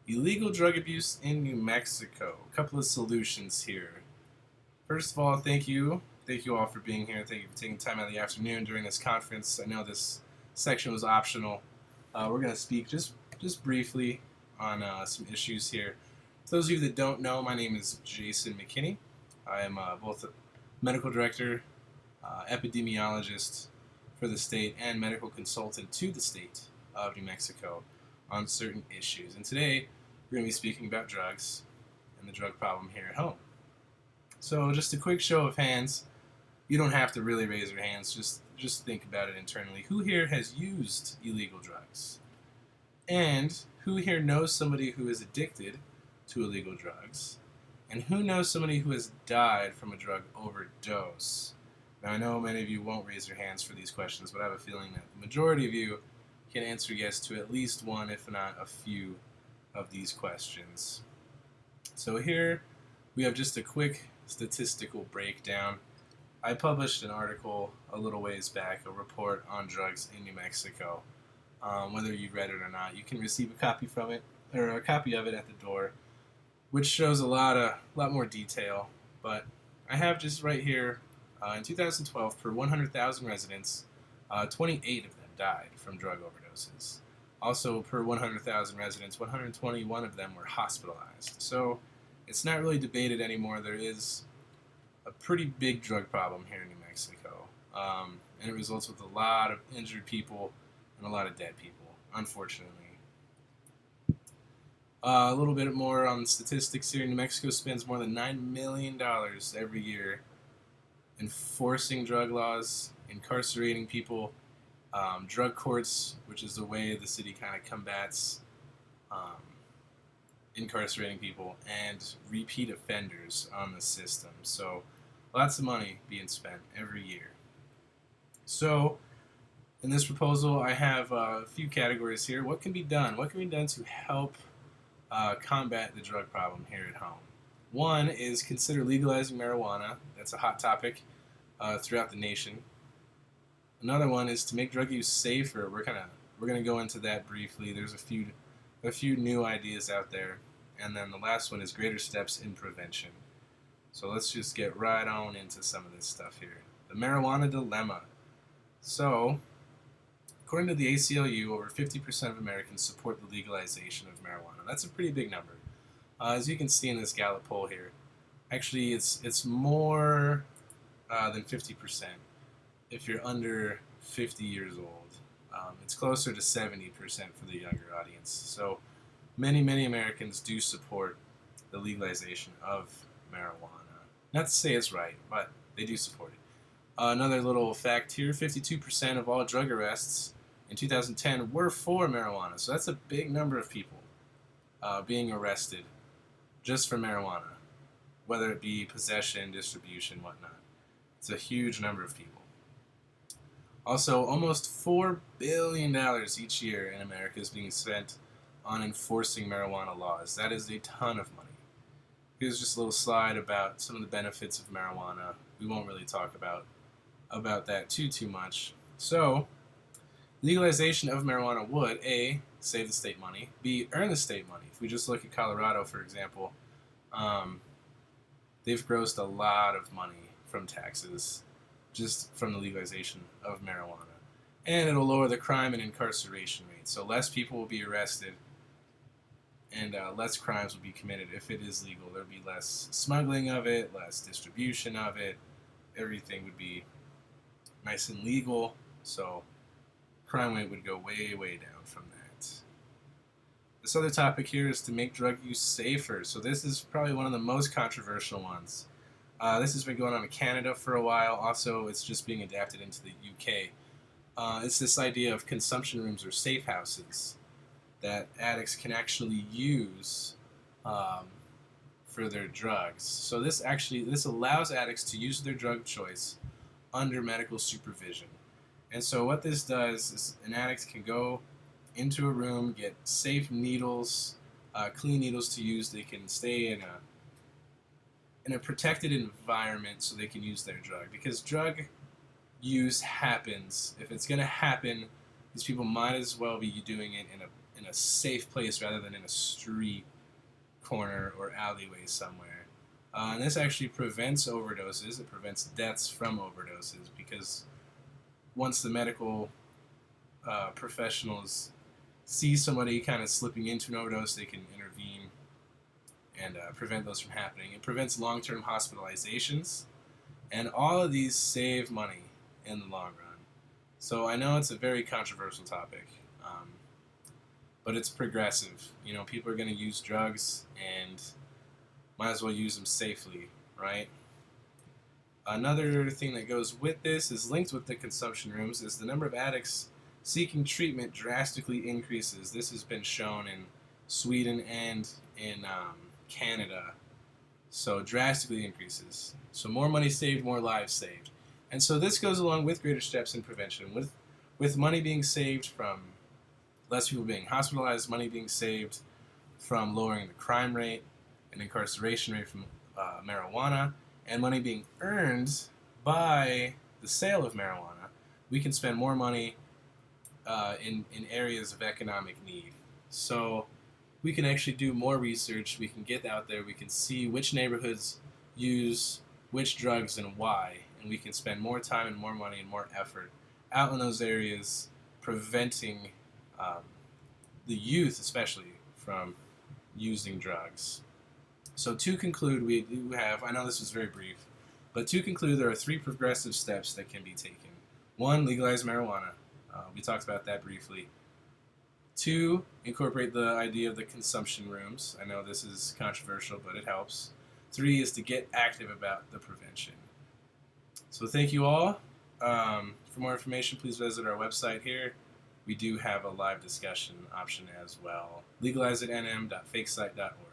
Illegal drug abuse in New Mexico. A couple of solutions here. First of all, thank you. Thank you all for being here. Thank you for taking time out of the afternoon during this conference. I know this section was optional. We're going to speak just briefly on some issues here. For those of you that don't know, my name is Jason McKinney. I am both a medical director, epidemiologist for the state, and medical consultant to the state of New Mexico on certain issues. And today, we're going to be speaking about drugs and the drug problem here at home. So, just a quick show of hands. You don't have to really raise your hands. Just think about it internally. Who here has used illegal drugs? And who here knows somebody who is addicted to illegal drugs? And who knows somebody who has died from a drug overdose? Now, I know many of you won't raise your hands for these questions, but I have a feeling that the majority of you can answer yes to at least one, if not a few, of these questions. So here we have just a quick statistical breakdown. I published an article a little ways back, a report on drugs in New Mexico. Whether you read it or not, you can receive a copy from it, or a copy of it at the door, which shows a lot more detail. But I have just right here, in 2012, per 100,000 residents, 28 of them died from drug overdoses. Also, per 100,000 residents, 121 of them were hospitalized. So it's not really debated anymore. There is a pretty big drug problem here in New Mexico. And it results with a lot of injured people and a lot of dead people, unfortunately. A little bit more on statistics here. New Mexico spends more than $9 million every year enforcing drug laws, incarcerating people, drug courts, which is the way the city kind of combats incarcerating people, and repeat offenders on the system. So lots of money being spent every year. So in this proposal, I have a few categories here. What can be done? What can be done to help combat the drug problem here at home? One is consider legalizing marijuana. That's a hot topic throughout the nation. Another one is to make drug use safer. We're gonna go into that briefly. There's a few new ideas out there, and then the last one is greater steps in prevention. So let's just get right on into some of this stuff here. The marijuana dilemma. So, according to the ACLU, over 50% of Americans support the legalization of marijuana. That's a pretty big number. As you can see in this Gallup poll here, actually it's more than 50% if you're under 50 years old. It's closer to 70% for the younger audience. So many Americans do support the legalization of marijuana. Not to say it's right, but they do support it. Another little fact here, 52% of all drug arrests in 2010 were for marijuana. So that's a big number of people being arrested just for marijuana, whether it be possession, distribution, whatnot. It's a huge number of people. Also, almost $4 billion each year in America is being spent on enforcing marijuana laws. That is a ton of money. Here's just a little slide about some of the benefits of marijuana. We won't really talk about that too much. So, legalization of marijuana would, A, save the state money, B, earn the state money. If we just look at Colorado, for example, they've grossed a lot of money from taxes just from the legalization of marijuana. And it'll lower the crime and incarceration rate. So less people will be arrested and less crimes will be committed if it is legal. There'll be less smuggling of it, less distribution of it. Everything would be nice and legal. So crime rate would go way down from that. This other topic here is to make drug use safer. So this is probably one of the most controversial ones. This has been going on in Canada for a while. Also, it's just being adapted into the UK. It's this idea of consumption rooms or safe houses that addicts can actually use for their drugs. So this allows addicts to use their drug of choice under medical supervision. And so what this does is an addict can go into a room, get safe needles, clean needles to use. They can stay in a protected environment so they can use their drug. Because drug use happens. If it's going to happen, these people might as well be doing it in a in a safe place rather than in a street corner or alleyway somewhere. And this actually prevents overdoses. It prevents deaths from overdoses because once the medical professionals see somebody kind of slipping into an overdose, they can intervene and prevent those from happening. It prevents long-term hospitalizations, and all of these save money in the long run. So I know it's a very controversial topic, but it's progressive. People are going to use drugs, and might as well use them safely, right? Another thing that goes with this is linked with the consumption rooms is the number of addicts seeking treatment drastically increases. This has been shown in Sweden and in Canada. So drastically increases. So more money saved, more lives saved. And so this goes along with greater steps in prevention, with money being saved from less people being hospitalized, money being saved from lowering the crime rate and incarceration rate from marijuana, and money being earned by the sale of marijuana. We can spend more money in areas of economic need. So we can actually do more research. We can get out there. We can see which neighborhoods use which drugs and why. And we can spend more time and more money and more effort out in those areas, preventing the youth especially from using drugs. So to conclude, we do have, I know this was very brief, but to conclude, there are 3 progressive steps that can be taken. 1, legalize marijuana. We talked about that briefly. 2, incorporate the idea of the consumption rooms. I know this is controversial, but it helps. 3 is to get active about the prevention. So thank you all. For more information, please visit our website here. We do have a live discussion option as well. legalizeitnm.fakesite.org.